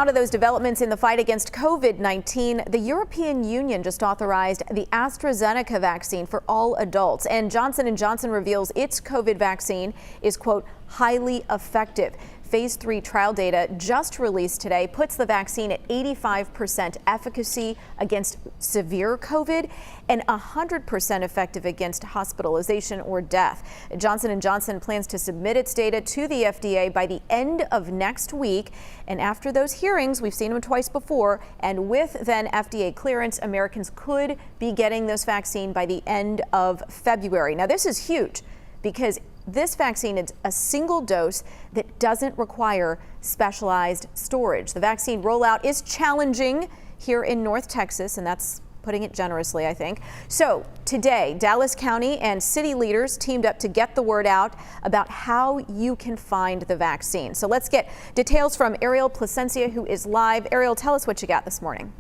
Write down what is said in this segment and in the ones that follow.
Out of those developments in the fight against COVID-19, the European Union just authorized the AstraZeneca vaccine for all adults, and Johnson & Johnson reveals its COVID vaccine is, quote, highly effective. Phase 3 trial data just released today puts the vaccine at 85% efficacy against severe COVID and 100% effective against hospitalization or death. Johnson & Johnson plans to submit its data to the FDA by the end of next week. And after those hearings, we've seen them twice before, and with then FDA clearance, Americans could be getting this vaccine by the end of February. Now, this is huge because this vaccine is a single dose that doesn't require specialized storage. The vaccine rollout is challenging here in North Texas, and that's putting it generously, I think. So today, Dallas County and city leaders teamed up to get the word out about how you can find the vaccine. So let's get details from Ariel Placencia, who is live. Ariel, tell us what you got this morning.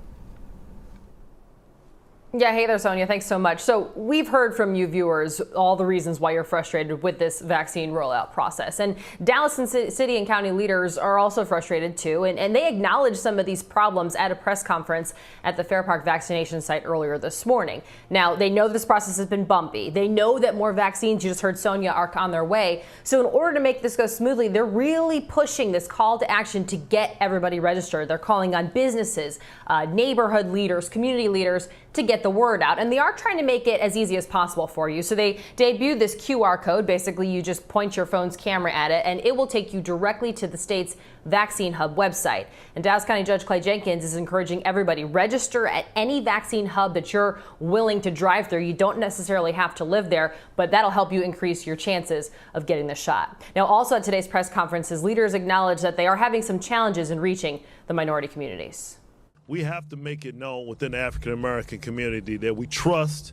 Yeah, hey there, Sonia. Thanks so much. So we've heard from you viewers all the reasons why you're frustrated with this vaccine rollout process. And Dallas and city and county leaders are also frustrated, too. And they acknowledged some of these problems at a press conference at the Fair Park vaccination site earlier this morning. Now, they know this process has been bumpy. They know that more vaccines, you just heard Sonia, are on their way. So in order to make this go smoothly, they're really pushing this call to action to get everybody registered. They're calling on businesses, neighborhood leaders, community leaders to get the word out. And they are trying to make it as easy as possible for you. So they debuted this QR code. Basically, you just point your phone's camera at it, and it will take you directly to the state's Vaccine Hub website. And Dallas County Judge Clay Jenkins is encouraging everybody, register at any vaccine hub that you're willing to drive through. You don't necessarily have to live there, but that'll help you increase your chances of getting the shot. Now, also at today's press conferences, leaders acknowledge that they are having some challenges in reaching the minority communities. We have to make it known within the African-American community that we trust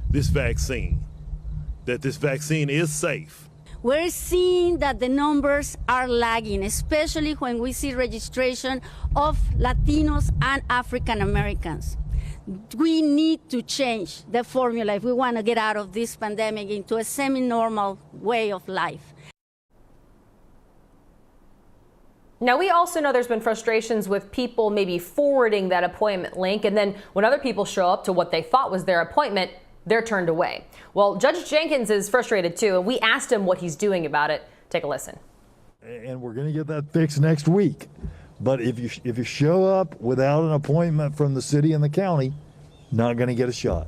this vaccine, that this vaccine is safe. We're seeing that the numbers are lagging, especially when we see registration of Latinos and African Americans. We need to change the formula if we want to get out of this pandemic into a semi-normal way of life. Now, we also know there's been frustrations with people maybe forwarding that appointment link, and then when other people show up to what they thought was their appointment, they're turned away. Well, Judge Jenkins is frustrated too, and we asked him what he's doing about it. Take a listen. And we're going to get that fixed next week. But if you show up without an appointment from the city and the county, not going to get a shot.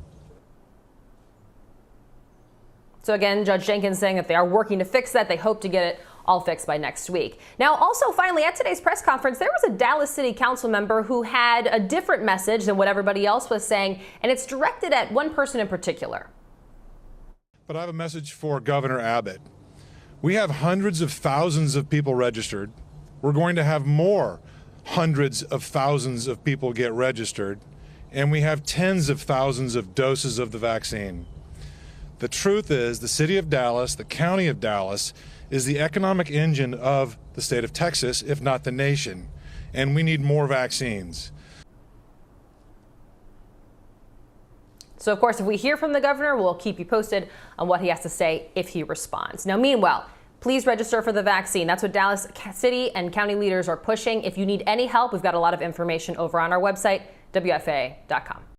So again, Judge Jenkins saying that they are working to fix that. They hope to get it all fixed by next week. Now, also, finally, at today's press conference, there was a Dallas City Council member who had a different message than what everybody else was saying, and it's directed at one person in particular. But I have a message for Governor Abbott. We have hundreds of thousands of people registered. We're going to have more hundreds of thousands of people get registered, and we have tens of thousands of doses of the vaccine. The truth is, the city of Dallas, the county of Dallas, is the economic engine of the state of Texas, if not the nation, and we need more vaccines. So, of course, if we hear from the governor, we'll keep you posted on what he has to say if he responds. Now, meanwhile, please register for the vaccine. That's what Dallas City and county leaders are pushing. If you need any help, we've got a lot of information over on our website, WFA.com.